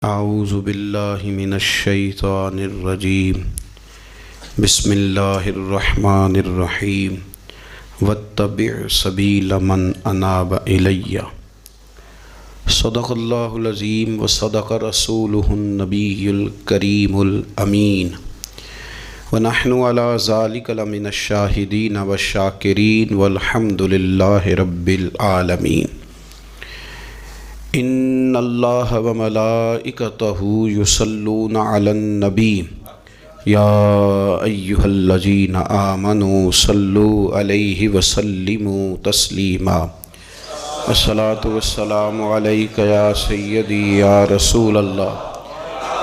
اعوذ باللہ من الشیطان الرجیم بسم اللہ الرحمن الرحیم واتبع سبیل من اناب الی صدق اللہ العظیم وصدق رسولہ النبی الکریم الامین ونحن علی ذلک لمن الشاہدین والشاکرین والحمد للہ رب العالمین۔ ان اللہ وملائکتہ یصلون علی النبی یا ایہا الذین آمنوا صلوا علیہ وسلموا تسلیما۔ الصلاۃ والسلام علیک یا سیدی یا رسول اللہ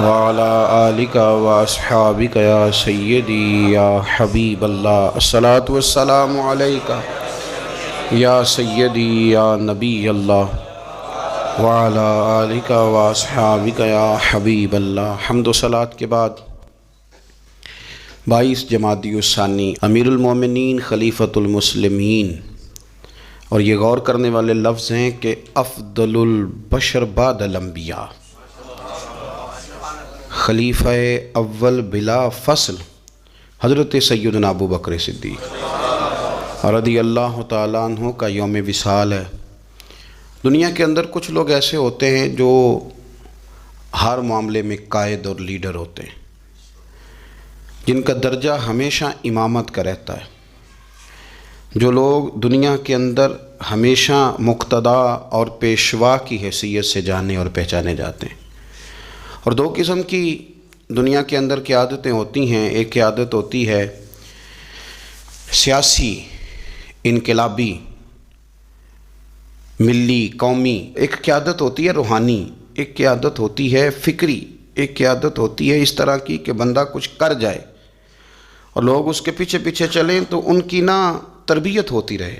وعلی آلک واصحابک یا سیدی یا حبیب اللہ۔ الصلاۃ والسلام علیک یا سیدی یا نبی اللہ وعلی آلک واصحابک یا حبیب اللہ۔ حمد و صلاۃ کے بعد 22 جمادی الثانی امیر المومنین خلیفۃ المسلمین، اور یہ غور کرنے والے لفظ ہیں کہ افضل البشر بعد الانبیاء، خلیفہ اول بلا فصل حضرت سیدنا ابو بکر صدیق رضی اللہ تعالیٰ عنہ کا یوم وصال ہے۔ دنیا کے اندر کچھ لوگ ایسے ہوتے ہیں جو ہر معاملے میں قائد اور لیڈر ہوتے ہیں، جن کا درجہ ہمیشہ امامت کا رہتا ہے، جو لوگ دنیا کے اندر ہمیشہ مقتدا اور پیشوا کی حیثیت سے جانے اور پہچانے جاتے ہیں۔ اور دو قسم کی دنیا کے اندر قیادتیں ہوتی ہیں۔ ایک قیادت ہوتی ہے سیاسی، انقلابی، ملی، قومی، ایک قیادت ہوتی ہے روحانی، ایک قیادت ہوتی ہے فکری، ایک قیادت ہوتی ہے اس طرح کی کہ بندہ کچھ کر جائے اور لوگ اس کے پیچھے پیچھے چلیں تو ان کی تربیت ہوتی رہے،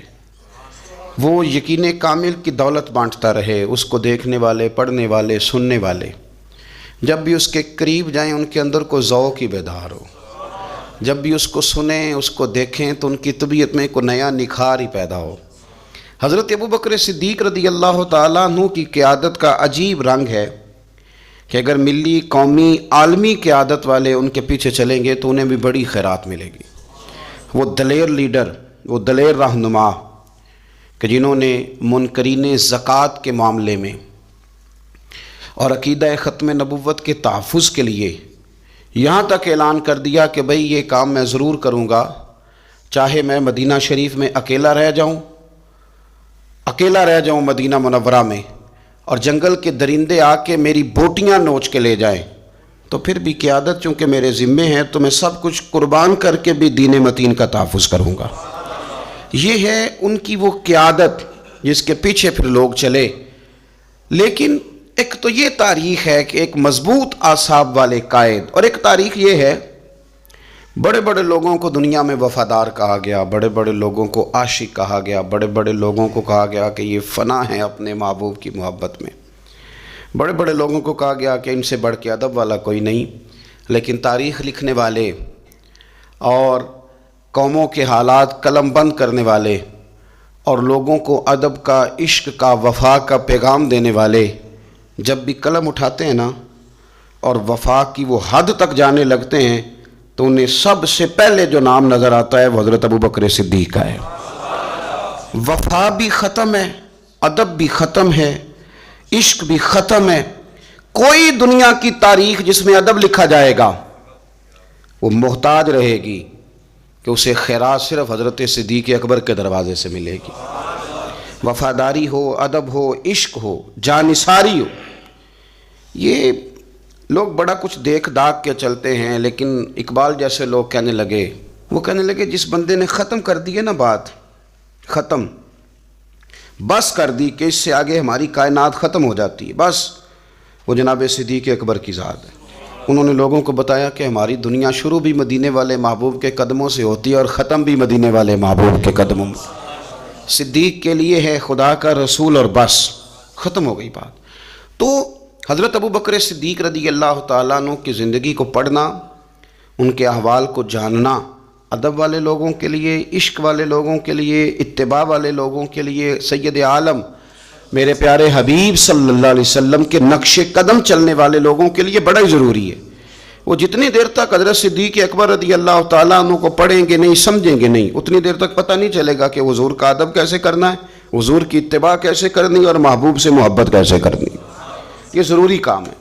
وہ یقین کامل کی دولت بانٹتا رہے، اس کو دیکھنے والے، پڑھنے والے، سننے والے جب بھی اس کے قریب جائیں ان کے اندر کو ذوق ہی بیدار ہو، جب بھی اس کو سنیں، اس کو دیکھیں تو ان کی طبیعت میں کوئی نیا نکھار ہی پیدا ہو۔ حضرت ابو بکر صدیق رضی اللہ تعالیٰ عنہ کی قیادت کا عجیب رنگ ہے کہ اگر ملی، قومی، عالمی قیادت والے ان کے پیچھے چلیں گے تو انہیں بھی بڑی خیرات ملے گی۔ وہ دلیر لیڈر، وہ دلیر رہنما کہ جنہوں نے منکرین زکوٰۃ کے معاملے میں اور عقیدہ ختم نبوت کے تحفظ کے لیے یہاں تک اعلان کر دیا کہ بھئی یہ کام میں ضرور کروں گا، چاہے میں مدینہ شریف میں اکیلا رہ جاؤں مدینہ منورہ میں، اور جنگل کے درندے آ کے میری بوٹیاں نوچ کے لے جائیں، تو پھر بھی قیادت چونکہ میرے ذمے ہے تو میں سب کچھ قربان کر کے بھی دین متین کا تحفظ کروں گا۔ یہ ہے ان کی وہ قیادت جس کے پیچھے پھر لوگ چلے۔ لیکن ایک تو یہ تاریخ ہے کہ ایک مضبوط اعصاب والے قائد، اور ایک تاریخ یہ ہے بڑے بڑے لوگوں کو دنیا میں وفادار کہا گیا، بڑے بڑے لوگوں کو عاشق کہا گیا، بڑے بڑے لوگوں کو کہا گیا کہ یہ فنا ہیں اپنے محبوب کی محبت میں، بڑے بڑے لوگوں کو کہا گیا کہ ان سے بڑھ کے ادب والا کوئی نہیں۔ لیکن تاریخ لکھنے والے اور قوموں کے حالات قلم بند کرنے والے اور لوگوں کو ادب کا، عشق کا، وفا کا پیغام دینے والے جب بھی قلم اٹھاتے ہیں اور وفا کی وہ حد تک جانے لگتے ہیں تو انہیں سب سے پہلے جو نام نظر آتا ہے وہ حضرت ابو بکر صدیق کا ہے۔ وفا بھی ختم ہے، ادب بھی ختم ہے، عشق بھی ختم ہے۔ کوئی دنیا کی تاریخ جس میں ادب لکھا جائے گا وہ محتاج رہے گی کہ اسے خیرات صرف حضرت صدیق اکبر کے دروازے سے ملے گی۔ وفاداری ہو، ادب ہو، عشق ہو، جانثاری ہو۔ یہ لوگ بڑا کچھ دیکھ داکھ کے چلتے ہیں، لیکن اقبال جیسے لوگ کہنے لگے جس بندے نے ختم کر دی ہے بات، ختم بس کر دی کہ اس سے آگے ہماری کائنات ختم ہو جاتی ہے، بس وہ جناب صدیق اکبر کی ذات ہے۔ انہوں نے لوگوں کو بتایا کہ ہماری دنیا شروع بھی مدینے والے محبوب کے قدموں سے ہوتی ہے اور ختم بھی مدینے والے محبوب کے قدموں میں۔ صدیق کے لیے ہے خدا کا رسول اور بس، ختم ہو گئی بات۔ تو حضرت ابو بکر صدیق رضی اللہ تعالیٰ عنہ کی زندگی کو پڑھنا، ان کے احوال کو جاننا، ادب والے لوگوں کے لیے، عشق والے لوگوں کے لیے، اتباع والے لوگوں کے لیے، سید عالم میرے پیارے حبیب صلی اللہ علیہ وسلم کے نقش قدم چلنے والے لوگوں کے لیے بڑا ہی ضروری ہے. وہ جتنی دیر تک حضرت صدیق اکبر رضی اللہ تعالیٰ عنہ کو پڑھیں گے نہیں، سمجھیں گے نہیں، اتنی دیر تک پتہ نہیں چلے گا کہ حضور کا ادب کیسے کرنا ہے، حضور کی اتباع کیسے کرنی اور محبوب سے محبت کیسے کرنی. یہ ضروری کام ہے.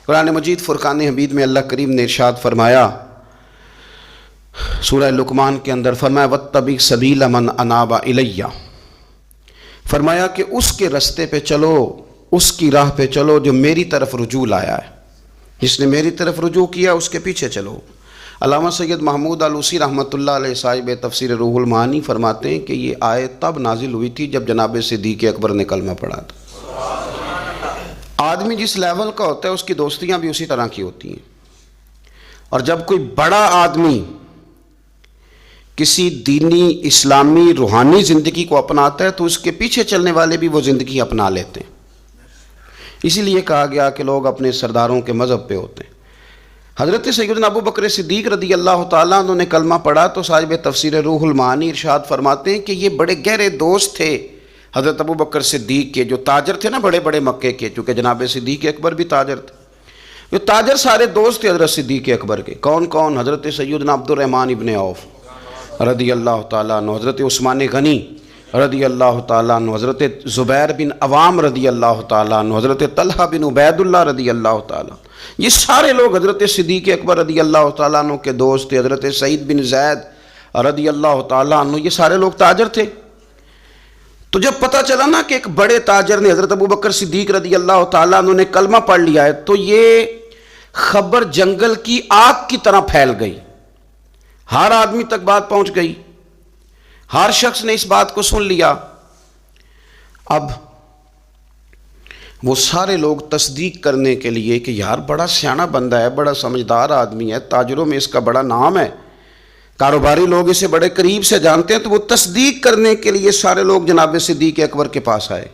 قرآن مجید فرقان حمید میں اللہ کریم نے ارشاد فرمایا، سورہ لقمان کے اندر فرمایا وَاتَّبِعْ سَبِيلَ مَنْ أَنَابَ إِلَيَّ، فرمایا کہ اس کے رستے پہ چلو، اس کی راہ پہ چلو جو میری طرف رجوع لایا ہے، جس نے میری طرف رجوع کیا اس کے پیچھے چلو. علامہ سید محمود آلوسی رحمۃ اللہ علیہ صاحب تفسیر روح المعانی فرماتے ہیں کہ یہ آیت تب نازل ہوئی تھی جب جناب صدیق اکبر نے کلمہ پڑھا تھا. آدمی جس لیول کا ہوتا ہے اس کی دوستیاں بھی اسی طرح کی ہوتی ہیں، اور جب کوئی بڑا آدمی کسی دینی اسلامی روحانی زندگی کو اپناتا ہے تو اس کے پیچھے چلنے والے بھی وہ زندگی اپنا لیتے ہیں. اسی لیے کہا گیا کہ لوگ اپنے سرداروں کے مذہب پہ ہوتے ہیں. حضرت سیدنا ابو بکر صدیق رضی اللہ تعالیٰ عنہ نے کلمہ پڑھا تو صاحب تفسیر روح المعانی ارشاد فرماتے ہیں کہ یہ بڑے گہرے دوست تھے حضرت ابو بکر صدیق کے، جو تاجر تھے نا بڑے بڑے مکے کے، چونکہ جناب صدیق اکبر بھی تاجر تھے. جو تاجر سارے دوست تھے حضرت صدیق اکبر کے. کون کون؟ حضرت سیدنا عبد الرحمن ابن عوف رضی اللہ تعالیٰ عنہ، حضرت عثمان غنی رضی اللہ تعالیٰ عنہ، حضرت زبیر بن عوام رضی اللہ تعالیٰ عنہ، حضرت طلحہ بن عبید اللہ رضی اللہ تعالیٰ عنہ. یہ سارے لوگ حضرت صدیق اکبر رضی اللہ تعالیٰ عنہ کے دوست تھے. حضرت سعید بن زید رضی اللہ تعالیٰ عنہ، یہ سارے لوگ تاجر تھے. تو جب پتہ چلا نا کہ ایک بڑے تاجر نے حضرت ابو بکر صدیق رضی اللہ تعالیٰ عنہ نے کلمہ پڑھ لیا ہے تو یہ خبر جنگل کی آگ کی طرح پھیل گئی. ہر آدمی تک بات پہنچ گئی، ہر شخص نے اس بات کو سن لیا. اب وہ سارے لوگ تصدیق کرنے کے لیے کہ یار بڑا سیاںا بندہ ہے، بڑا سمجھدار آدمی ہے، تاجروں میں اس کا بڑا نام ہے، کاروباری لوگ اسے بڑے قریب سے جانتے ہیں، تو وہ تصدیق کرنے کے لیے سارے لوگ جناب صدیق اکبر کے پاس آئے.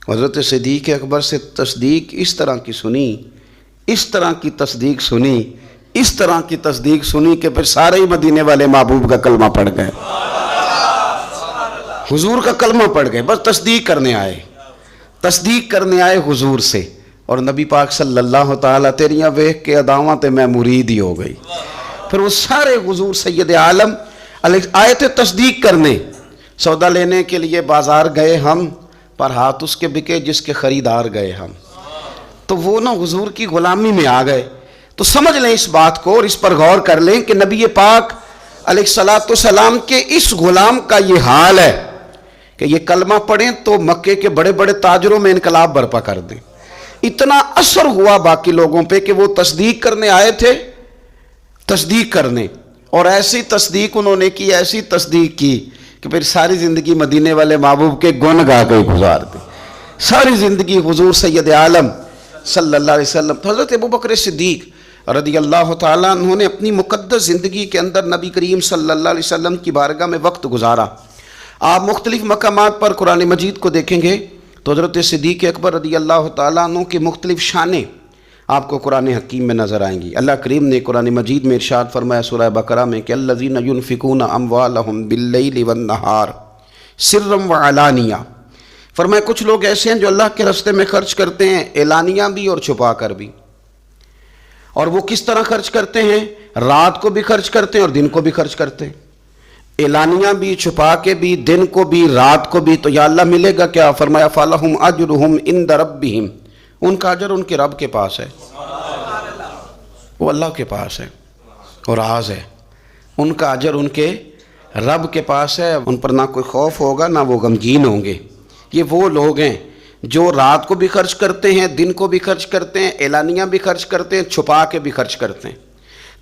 حضرت صدیق اکبر سے تصدیق اس طرح کی سنی، اس طرح کی تصدیق سنی، اس طرح کی تصدیق سنی کہ پھر سارے ہی مدینے والے محبوب کا کلمہ پڑھ گئے، حضور کا کلمہ پڑھ گئے. بس تصدیق کرنے آئے، تصدیق کرنے آئے حضور سے. اور نبی پاک صلی اللہ تعالیٰ تیریاں ویکھ کے اداواں تے میں مرید ہی ہو گئی. پھر وہ سارے حضور سید عالم آئے تھے تصدیق کرنے. سودا لینے کے لیے بازار گئے ہم، پر ہاتھ اس کے بکے جس کے خریدار گئے ہم. تو وہ نا حضور کی غلامی میں آ گئے. تو سمجھ لیں اس بات کو اور اس پر غور کر لیں کہ نبی پاک علیہ الصلاۃ والسلام کے اس غلام کا یہ حال ہے کہ یہ کلمہ پڑھیں تو مکے کے بڑے بڑے تاجروں میں انقلاب برپا کر دیں. اتنا اثر ہوا باقی لوگوں پہ کہ وہ تصدیق کرنے آئے تھے، تصدیق کرنے، اور ایسی تصدیق انہوں نے کی، ایسی تصدیق کی کہ پھر ساری زندگی مدینے والے محبوب کے گن گا کے گزار دی. ساری زندگی حضور سید عالم صلی اللہ علیہ وسلم. حضرت ابو بکر صدیق رضی اللہ تعالیٰ عنہ نے اپنی مقدس زندگی کے اندر نبی کریم صلی اللہ علیہ وسلم کی بارگاہ میں وقت گزارا. آپ مختلف مقامات پر قرآن مجید کو دیکھیں گے تو حضرت صدیق اکبر رضی اللہ تعالیٰ عنہ کی مختلف شانیں آپ کو قرآن حکیم میں نظر آئیں گی. اللہ کریم نے قرآن مجید میں ارشاد فرمایا سورہ بقرہ میں کہ الذین ینفقون اموالہم باللیل والنہار سرا وعلانیہ، فرمایا کچھ لوگ ایسے ہیں جو اللہ کے راستے میں خرچ کرتے ہیں، اعلانیہ بھی اور چھپا کر بھی. اور وہ کس طرح خرچ کرتے ہیں؟ رات کو بھی خرچ کرتے ہیں اور دن کو بھی خرچ کرتے ہیں. اعلانیہ بھی، چھپا کے بھی، دن کو بھی، رات کو بھی. تو یا اللہ ملے گا کیا؟ فرمایا فَلَهُمْ أَجْرُهُمْ عِنْدَ رَبِّهِمْ، ان کا اجر ان کے رب کے پاس ہے، وہ اللہ کے پاس ہے اور راز ہے. ان کا اجر ان کے رب کے پاس ہے، ان پر نہ کوئی خوف ہوگا نہ وہ غمگین ہوں گے. یہ وہ لوگ ہیں جو رات کو بھی خرچ کرتے ہیں، دن کو بھی خرچ کرتے ہیں، اعلانیہ بھی خرچ کرتے ہیں، چھپا کے بھی خرچ کرتے ہیں.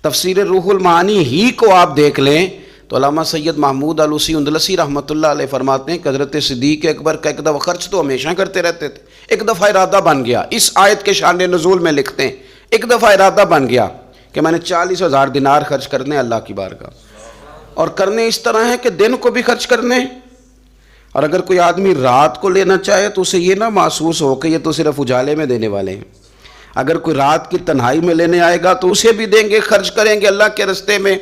تفسیر روح المعانی ہی کو آپ دیکھ لیں تو علامہ سید محمود آلوسی اندلسی رحمۃ اللہ علیہ فرماتے ہیں کہ حضرت صدیق اکبر کا ایک دفعہ خرچ تو ہمیشہ کرتے رہتے تھے، ایک دفعہ ارادہ بن گیا. اس آیت کے شان نزول میں لکھتے ہیں ایک دفعہ ارادہ بن گیا کہ میں نے 40,000 دینار خرچ کرنے اللہ کی بارگاہ، اور کرنے اس طرح ہے کہ دن کو بھی خرچ کرنے. اور اگر کوئی آدمی رات کو لینا چاہے تو اسے یہ نہ محسوس ہو کہ یہ تو صرف اجالے میں دینے والے ہیں. اگر کوئی رات کی تنہائی میں لینے آئے گا تو اسے بھی دیں گے، خرچ کریں گے اللہ کے راستے میں.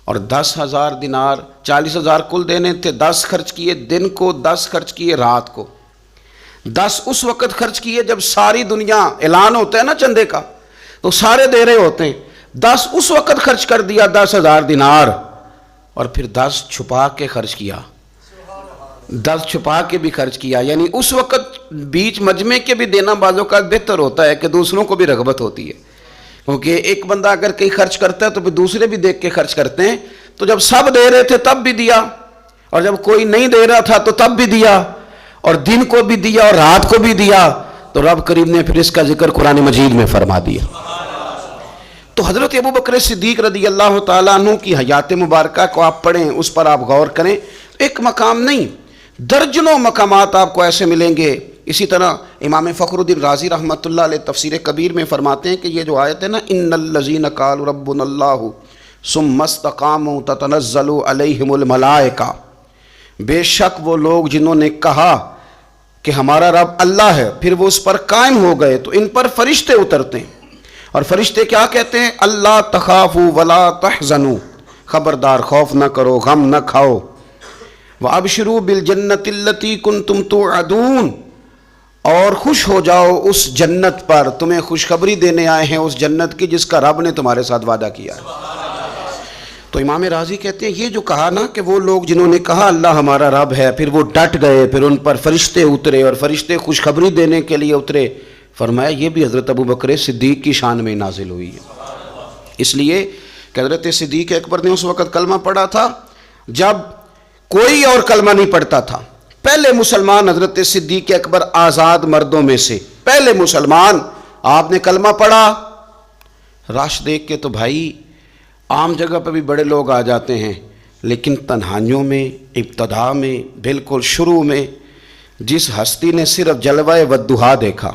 اور 10,000 دینار، 40,000 کل دینے تھے، 10 خرچ کیے دن کو، 10 خرچ کیے رات کو. 10 اس وقت خرچ کیے جب ساری دنیا اعلان ہوتا ہے نا چندے کا تو سارے دے رہے ہوتے ہیں. 10 اس وقت خرچ کر دیا 10,000 دینار, اور پھر 10 چھپا کے خرچ کیا, 10 چھپا کے بھی خرچ کیا. یعنی اس وقت بیچ مجمع کے بھی دینا بعضوں کا بہتر ہوتا ہے کہ دوسروں کو بھی رغبت ہوتی ہے, کیونکہ ایک بندہ اگر کہیں خرچ کرتا ہے تو پھر دوسرے بھی دیکھ کے خرچ کرتے ہیں. تو جب سب دے رہے تھے تب بھی دیا, اور جب کوئی نہیں دے رہا تھا تو تب بھی دیا, اور دن کو بھی دیا اور رات کو بھی دیا. تو رب کریم نے پھر اس کا ذکر قرآن مجید میں فرما دیا. تو حضرت ابو بکر صدیق رضی اللہ تعالیٰ عنہ کی حیات مبارکہ کو آپ پڑھیں, اس پر آپ غور کریں. ایک مقام نہیں, درجنوں مقامات آپ کو ایسے ملیں گے. اسی طرح امام فخر الدین رازی رحمۃ اللہ علیہ تفسیر کبیر میں فرماتے ہیں کہ یہ جو آیت ہے نا, ان الذین قالوا ربنا اللہ ثم استقاموا تتنزل علیہم الملائکہ, بے شک وہ لوگ جنہوں نے کہا کہ ہمارا رب اللہ ہے پھر وہ اس پر قائم ہو گئے تو ان پر فرشتے اترتے ہیں. اور فرشتے کیا کہتے ہیں؟ اللہ تخافوا ولا تحزنوا, خبردار خوف نہ کرو, غم نہ کھاؤ. وابشروا بالجنۃ التی کنتم توعدون, اور خوش ہو جاؤ اس جنت پر, تمہیں خوشخبری دینے آئے ہیں اس جنت کی جس کا رب نے تمہارے ساتھ وعدہ کیا ہے. تو امام راضی کہتے ہیں یہ جو کہا نا کہ وہ لوگ جنہوں نے کہا اللہ ہمارا رب ہے پھر وہ ڈٹ گئے, پھر ان پر فرشتے اترے اور فرشتے خوشخبری دینے کے لیے اترے, فرمایا یہ بھی حضرت ابو بکر صدیق کی شان میں نازل ہوئی ہے. اس لیے کہ حضرت صدیق اکبر نے اس وقت کلمہ پڑھا تھا جب کوئی اور کلمہ نہیں پڑھتا تھا. پہلے مسلمان حضرت صدیق اکبر آزاد مردوں میں سے پہلے مسلمان, آپ نے کلمہ پڑھا. رش دیکھ کے تو بھائی عام جگہ پہ بھی بڑے لوگ آ جاتے ہیں, لیکن تنہائیوں میں ابتدا میں بالکل شروع میں جس ہستی نے صرف جلوہ والضحیٰ دیکھا.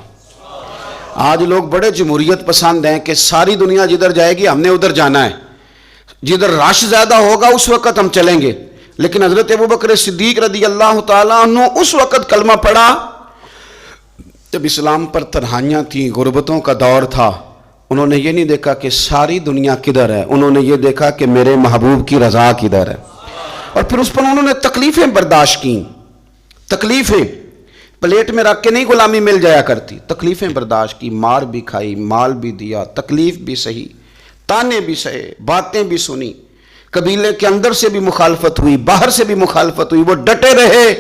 آج لوگ بڑے جمہوریت پسند ہیں کہ ساری دنیا جدھر جائے گی ہم نے ادھر جانا ہے, جدھر رش زیادہ ہوگا اس وقت ہم چلیں گے. لیکن حضرت ابو بکر صدیق رضی اللہ تعالیٰ عنہ اس وقت کلمہ پڑھا جب اسلام پر تنہائیاں تھیں, غربتوں کا دور تھا. انہوں نے یہ نہیں دیکھا کہ ساری دنیا کدھر ہے, انہوں نے یہ دیکھا کہ میرے محبوب کی رضا کدھر ہے. اور پھر اس پر انہوں نے تکلیفیں برداشت کیں. تکلیفیں پلیٹ میں رکھ کے نہیں غلامی مل جایا کرتی, تکلیفیں برداشت کی, مار بھی کھائی, مال بھی دیا, تکلیف بھی سہی, تانے بھی سہے, باتیں بھی سنی, قبیلے کے اندر سے بھی مخالفت ہوئی, باہر سے بھی مخالفت ہوئی, وہ ڈٹے رہے.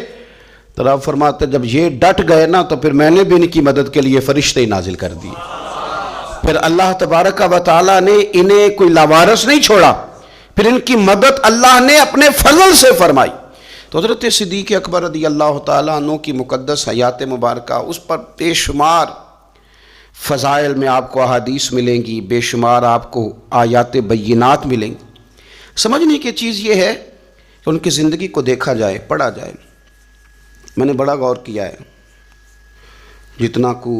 تو آپ فرماتے جب یہ ڈٹ گئے نا تو پھر میں نے بھی ان کی مدد کے لیے فرشتے نازل کر دیے. پھر اللہ تبارک و تعالیٰ نے انہیں کوئی لاوارث نہیں چھوڑا, پھر ان کی مدد اللہ نے اپنے فضل سے فرمائی. تو حضرت صدیق اکبر رضی اللہ تعالیٰ عنہ کی مقدس حیات مبارکہ, اس پر بے شمار فضائل میں آپ کو احادیث ملیں گی, بے شمار آپ کو آیات بینات ملیں گی. سمجھنے کی چیز یہ ہے کہ ان کی زندگی کو دیکھا جائے, پڑھا جائے. میں نے بڑا غور کیا ہے, جتنا کو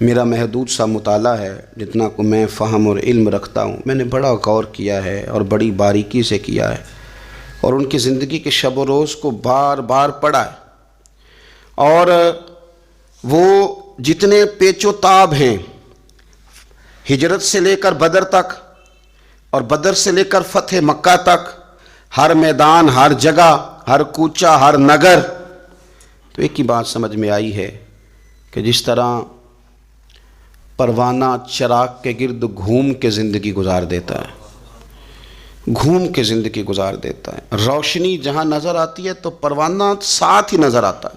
میرا محدود سا مطالعہ ہے, جتنا کو میں فہم اور علم رکھتا ہوں, میں نے بڑا غور کیا ہے اور بڑی باریکی سے کیا ہے, اور ان کی زندگی کے شب و روز کو بار بار پڑھا ہے. اور وہ جتنے پیچ و تاب ہیں ہجرت سے لے کر بدر تک اور بدر سے لے کر فتح مکہ تک, ہر میدان, ہر جگہ, ہر کوچہ, ہر نگر, تو ایک ہی بات سمجھ میں آئی ہے کہ جس طرح پروانہ چراغ کے گرد گھوم کے زندگی گزار دیتا ہے, گھوم کے زندگی گزار دیتا ہے, روشنی جہاں نظر آتی ہے تو پروانہ ساتھ ہی نظر آتا ہے,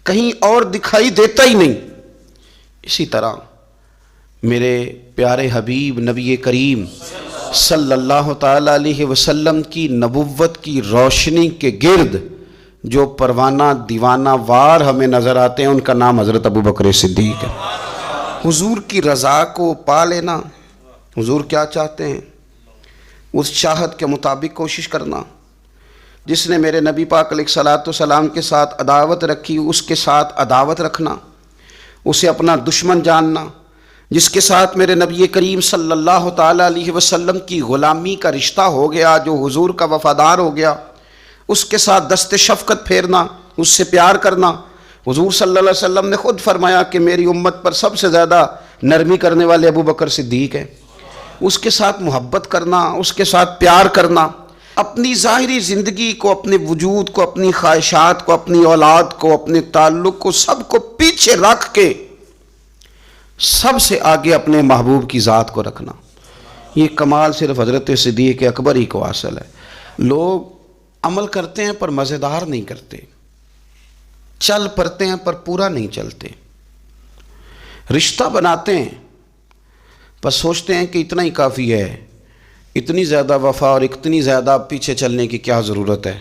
کہیں اور دکھائی دیتا ہی نہیں. اسی طرح میرے پیارے حبیب نبی کریم صلی اللہ تعالیٰ علیہ وسلم کی نبوت کی روشنی کے گرد جو پروانہ دیوانہ وار ہمیں نظر آتے ہیں, ان کا نام حضرت ابو بکر صدیق ہے. حضور کی رضا کو پا لینا, حضور کیا چاہتے ہیں اس چاہت کے مطابق کوشش کرنا. جس نے میرے نبی پاک علیہ الصلوۃ والسلام کے ساتھ عداوت رکھی اس کے ساتھ عداوت رکھنا, اسے اپنا دشمن جاننا. جس کے ساتھ میرے نبی کریم صلی اللہ تعالیٰ علیہ وسلم کی غلامی کا رشتہ ہو گیا, جو حضور کا وفادار ہو گیا, اس کے ساتھ دست شفقت پھیرنا, اس سے پیار کرنا. حضور صلی اللہ علیہ وسلم نے خود فرمایا کہ میری امت پر سب سے زیادہ نرمی کرنے والے ابو بکر صدیق ہیں. اس کے ساتھ محبت کرنا, اس کے ساتھ پیار کرنا. اپنی ظاہری زندگی کو، اپنے وجود کو، اپنی خواہشات کو، اپنی اولاد کو، اپنے تعلق کو، سب کو پیچھے رکھ کے سب سے آگے اپنے محبوب کی ذات کو رکھنا، یہ کمال صرف حضرت صدیق اکبر ہی کو حاصل ہے۔ لوگ عمل کرتے ہیں پر مزیدار نہیں کرتے، چل پڑتے ہیں پر پورا نہیں چلتے، رشتہ بناتے ہیں بس سوچتے ہیں کہ اتنا ہی کافی ہے، اتنی زیادہ وفا اور اتنی زیادہ پیچھے چلنے کی کیا ضرورت ہے۔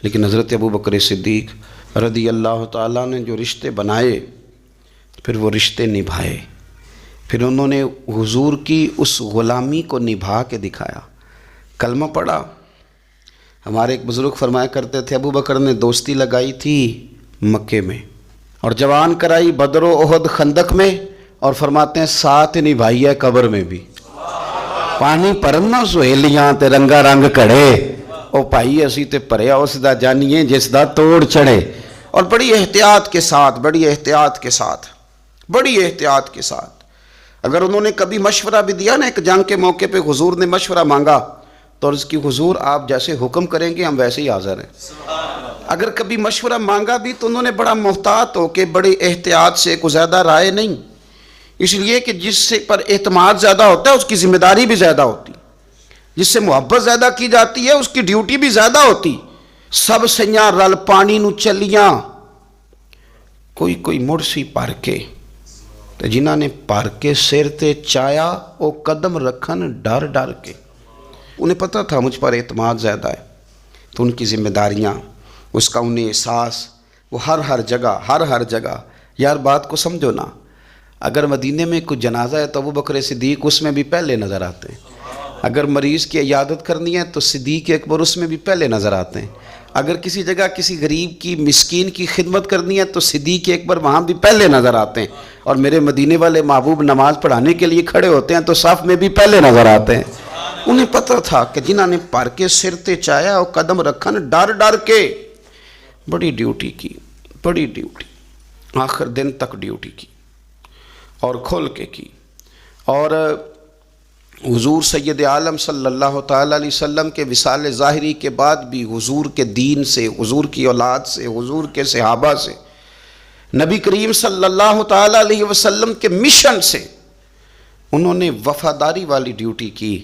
لیکن حضرت ابوبکر صدیق رضی اللہ تعالیٰ نے جو رشتے بنائے، پھر وہ رشتے نبھائے، پھر انہوں نے حضور کی اس غلامی کو نبھا کے دکھایا۔ کلمہ پڑھا۔ ہمارے ایک بزرگ فرمایا کرتے تھے ابوبکر نے دوستی لگائی تھی مکے میں اور جوان کرائی بدر و احد خندق میں، اور فرماتے ہیں ساتھ نبھائی ہے قبر میں بھی۔ پانی پرنا سہیلیاں تے رنگا رنگ کڑے، او پائی اسی تے پریا اس دا جانیے جس دا توڑ چڑھے۔ اور بڑی احتیاط کے ساتھ، بڑی احتیاط کے ساتھ، بڑی احتیاط کے ساتھ، اگر انہوں نے کبھی مشورہ بھی دیا نا، ایک جنگ کے موقع پہ حضور نے مشورہ مانگا تو عرض کی حضور آپ جیسے حکم کریں گے ہم ویسے ہی حاضر ہیں۔ اگر کبھی مشورہ مانگا بھی تو انہوں نے بڑا محتاط ہو کے بڑے احتیاط سے، کوئی زیادہ رائے نہیں، اس لیے کہ جس سے پر اعتماد زیادہ ہوتا ہے اس کی ذمہ داری بھی زیادہ ہوتی، جس سے محبت زیادہ کی جاتی ہے اس کی ڈیوٹی بھی زیادہ ہوتی۔ سب سیاں رل پانی نو چلیاں، کوئی مڑ سی پر کے، تے جنہاں نے پر کے سر تے چایا وہ قدم رکھن ڈر ڈر کے۔ انہیں پتہ تھا مجھ پر اعتماد زیادہ ہے، تو ان کی ذمہ داریاں، اس کا انہیں احساس، وہ ہر جگہ۔ یار بات کو سمجھو نا، اگر مدینے میں کوئی جنازہ ہے تو ابوبکر صدیق اس میں بھی پہلے نظر آتے ہیں، اگر مریض کی عیادت کرنی ہے تو صدیق اکبر اس میں بھی پہلے نظر آتے ہیں، اگر کسی جگہ کسی غریب کی مسکین کی خدمت کرنی ہے تو صدیق اکبر وہاں بھی پہلے نظر آتے ہیں، اور میرے مدینے والے محبوب نماز پڑھانے کے لیے کھڑے ہوتے ہیں تو صف میں بھی پہلے نظر آتے ہیں۔ انہیں پتہ تھا کہ جنہاں نے پر کے سر تے چایا اور قدم رکھن ڈر ڈر کے، بڑی ڈیوٹی کی، بڑی ڈیوٹی، آخر دن تک ڈیوٹی کی اور کھول کے کی۔ اور حضور سید عالم صلی اللہ تعالیٰ علیہ وسلم کے وصال ظاہری کے بعد بھی حضور کے دین سے، حضور کی اولاد سے، حضور کے صحابہ سے، نبی کریم صلی اللہ تعالیٰ علیہ وسلم کے مشن سے انہوں نے وفاداری والی ڈیوٹی کی۔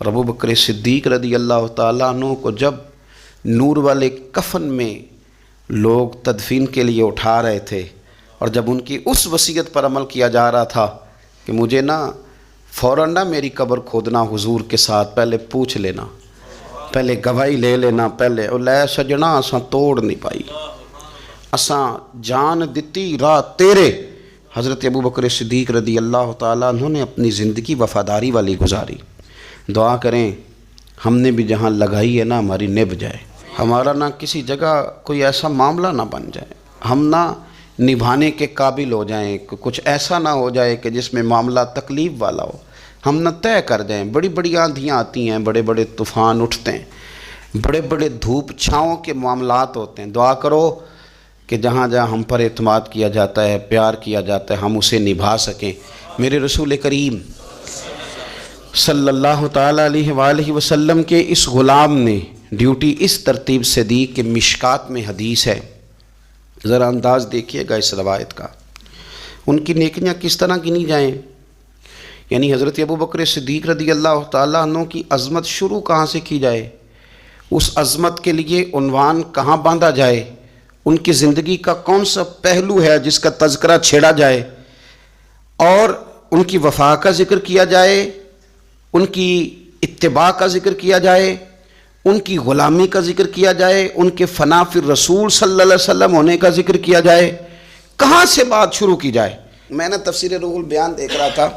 اور ابوبکر صدیق رضی اللہ تعالیٰ عنہ کو جب نور والے کفن میں لوگ تدفین کے لیے اٹھا رہے تھے، اور جب ان کی اس وصیت پر عمل کیا جا رہا تھا کہ مجھے فوراً میری قبر کھودنا حضور کے ساتھ، پہلے پوچھ لینا، پہلے گواہی لے لینا، پہلے او لے سجنا اساں توڑ نہیں پائی، اساں جان دتی راہ تیرے۔ حضرت ابوبکر صدیق رضی اللہ تعالیٰ عنہ نے اپنی زندگی وفاداری والی گزاری۔ دعا کریں ہم نے بھی جہاں لگائی ہے نا ہماری نبھ جائے، ہمارا نہ کسی جگہ کوئی ایسا معاملہ نہ بن جائے، ہم نہ نبھانے کے قابل ہو جائیں، کچھ ایسا نہ ہو جائے کہ جس میں معاملہ تکلیف والا ہو، ہم نہ طے کر جائیں۔ بڑی بڑی آندھیاں آتی ہیں، بڑے بڑے طوفان اٹھتے ہیں، بڑے بڑے دھوپ چھاؤں کے معاملات ہوتے ہیں۔ دعا کرو کہ جہاں جہاں ہم پر اعتماد کیا جاتا ہے، پیار کیا جاتا ہے، ہم اسے نبھا سکیں۔ میرے رسول کریم صلی اللہ تعالیٰ علیہ وآلہ وسلم کے اس غلام نے ڈیوٹی اس ترتیب سے دی کہ مشکات میں حدیث ہے، ذرا انداز دیکھیے گا اس روایت کا، ان کی نیکیاں کس طرح گنی جائیں۔ یعنی حضرت ابوبکر صدیق رضی اللہ تعالیٰ عنہ کی عظمت شروع کہاں سے کی جائے، اس عظمت کے لیے عنوان کہاں باندھا جائے، ان کی زندگی کا کون سا پہلو ہے جس کا تذکرہ چھیڑا جائے، اور ان کی وفا کا ذکر کیا جائے، ان کی اتباع کا ذکر کیا جائے، ان کی غلامی کا ذکر کیا جائے، ان کے فنا فی الرسول صلی اللہ علیہ وسلم ہونے کا ذکر کیا جائے، کہاں سے بات شروع کی جائے۔ میں نے تفسیر روح البیان دیکھ رہا تھا،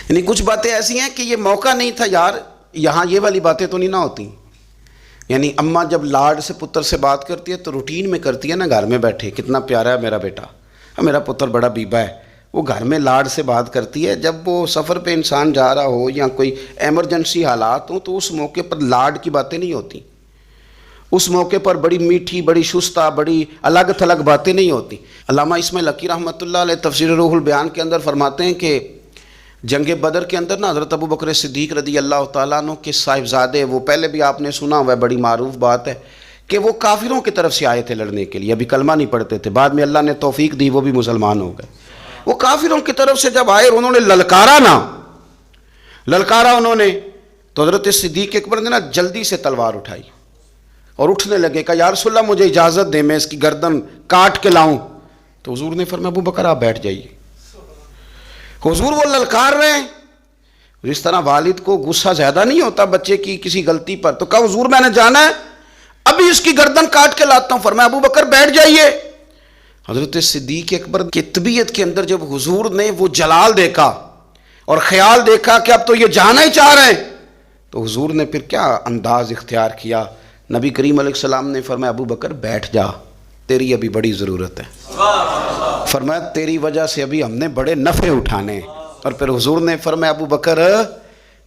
یعنی کچھ باتیں ایسی ہیں کہ یہ موقع نہیں تھا یار، یہاں یہ والی باتیں تو نہیں نہ ہوتی۔ یعنی اماں جب لاڈ سے پتر سے بات کرتی ہے تو روٹین میں کرتی ہے نا، گھر میں بیٹھے کتنا پیارا ہے میرا بیٹا، میرا پتر بڑا بیبا ہے، وہ گھر میں لاڈ سے بات کرتی ہے۔ جب وہ سفر پہ انسان جا رہا ہو یا کوئی ایمرجنسی حالات ہوں تو اس موقع پر لاڈ کی باتیں نہیں ہوتی، اس موقع پر بڑی میٹھی، بڑی شستہ، بڑی الگ تھلگ باتیں نہیں ہوتی۔ علامہ اسماعیل حقی رحمۃ اللہ علیہ تفسیر روح البیان کے اندر فرماتے ہیں کہ جنگ بدر کے اندر نا حضرت ابو بکر صدیق رضی اللہ تعالیٰ عنہ کے صاحبزادے، وہ پہلے بھی آپ نے سنا ہوا ہے، بڑی معروف بات ہے کہ وہ کافروں کی طرف سے آئے تھے لڑنے کے لیے، ابھی کلمہ نہیں پڑھتے تھے، بعد میں اللہ نے توفیق دی وہ بھی مسلمان ہو گئے۔ وہ کافروں کی طرف سے جب آئے انہوں نے للکارا انہوں نے، تو حضرت صدیق اکبر نے نا جلدی سے تلوار اٹھائی اور اٹھنے لگے، کہا یا رسول اللہ مجھے اجازت دیں میں اس کی گردن کاٹ کے لاؤں۔ تو حضور نے فرمایا ابو بکر آپ بیٹھ جائیے۔ حضور وہ للکار رہے ہیں، جس طرح والد کو غصہ زیادہ نہیں ہوتا بچے کی کسی غلطی پر، تو کہا حضور میں نے جانا ہے، ابھی اس کی گردن کاٹ کے لاتا ہوں۔ فرمایا ابو بکر بیٹھ جائیے۔ حضرت صدیق اکبر کی طبیعت کے اندر جب حضور نے وہ جلال دیکھا اور خیال دیکھا کہ اب تو یہ جانا ہی چاہ رہے ہیں، تو حضور نے پھر کیا انداز اختیار کیا، نبی کریم علیہ السلام نے فرمایا ابو بکر بیٹھ جا، تیری ابھی بڑی ضرورت ہے۔ فرمایا تیری وجہ سے ابھی ہم نے بڑے نفع اٹھانے۔ اور پھر حضور نے فرمایا ابو بکر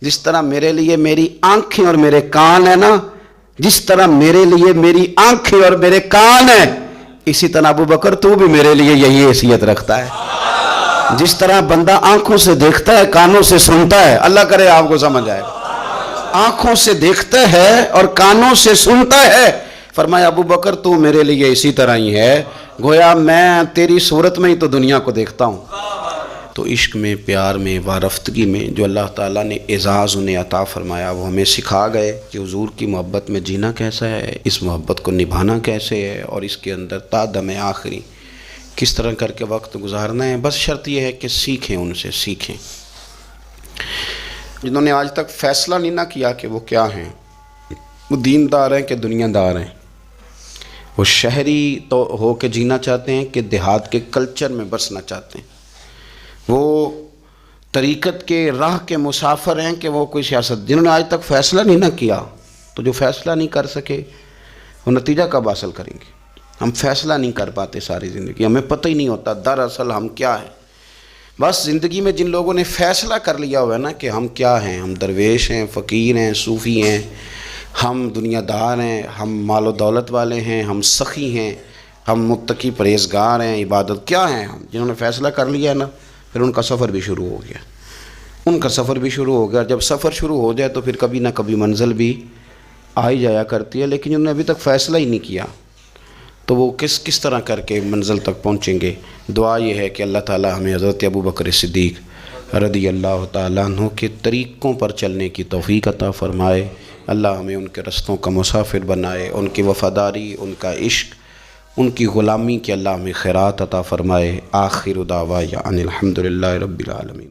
جس طرح میرے لیے میری آنکھیں اور میرے کان ہیں نا، جس طرح میرے لیے میری آنکھیں اور میرے کان ہیں، اسی طرح ابو بکر تو بھی میرے لیے یہی حیثیت رکھتا ہے۔ جس طرح بندہ آنکھوں سے دیکھتا ہے کانوں سے سنتا ہے، اللہ کرے آپ کو سمجھ آئے، آنکھوں سے دیکھتا ہے اور کانوں سے سنتا ہے، فرمایا ابو بکر تو میرے لیے اسی طرح ہی ہے، گویا میں تیری صورت میں ہی تو دنیا کو دیکھتا ہوں۔ تو عشق میں، پیار میں، وارفتگی میں جو اللہ تعالیٰ نے اعزاز انہیں عطا فرمایا، وہ ہمیں سکھا گئے کہ حضور کی محبت میں جینا کیسا ہے، اس محبت کو نبھانا کیسے ہے، اور اس کے اندر تا دم آخری کس طرح کر کے وقت گزارنا ہے۔ بس شرط یہ ہے کہ سیکھیں، ان سے سیکھیں۔ جنہوں نے آج تک فیصلہ نہیں نہ کیا کہ وہ کیا ہیں، وہ دیندار ہیں کہ دنیا دار ہیں، وہ شہری تو ہو کے جینا چاہتے ہیں کہ دیہات کے کلچر میں بسنا چاہتے ہیں، وہ طریقت کے راہ کے مسافر ہیں کہ وہ کوئی سیاست۔ جنہوں نے آج تک فیصلہ نہیں نہ کیا، تو جو فیصلہ نہیں کر سکے وہ نتیجہ کب حاصل کریں گے؟ ہم فیصلہ نہیں کر پاتے ساری زندگی، ہمیں پتہ ہی نہیں ہوتا دراصل ہم کیا ہیں۔ بس زندگی میں جن لوگوں نے فیصلہ کر لیا ہوا ہے نا کہ ہم کیا ہیں، ہم درویش ہیں، فقیر ہیں، صوفی ہیں، ہم دنیا دار ہیں، ہم مال و دولت والے ہیں، ہم سخی ہیں، ہم متقی پرہیزگار ہیں، عبادت کیا ہیں ہم، جنہوں نے فیصلہ کر لیا ہے نا، پھر ان کا سفر بھی شروع ہو گیا، ان کا سفر بھی شروع ہو گیا۔ جب سفر شروع ہو جائے تو پھر کبھی نہ کبھی منزل بھی آ ہی جایا کرتی ہے، لیکن جنہوں نے ابھی تک فیصلہ ہی نہیں کیا تو وہ کس طرح کر کے منزل تک پہنچیں گے۔ دعا یہ ہے کہ اللہ تعالی ہمیں حضرت ابو بکر صدیق رضی اللہ تعالیٰ عنہ کے طریقوں پر چلنے کی توفیق عطا فرمائے، اللہ ہمیں ان کے رستوں کا مسافر بنائے، ان کی وفاداری، ان کا عشق، ان کی غلامی کے اللہ ہمیں خیرات عطا فرمائے۔ آخر دعوانا ان الحمدللہ رب العالمین۔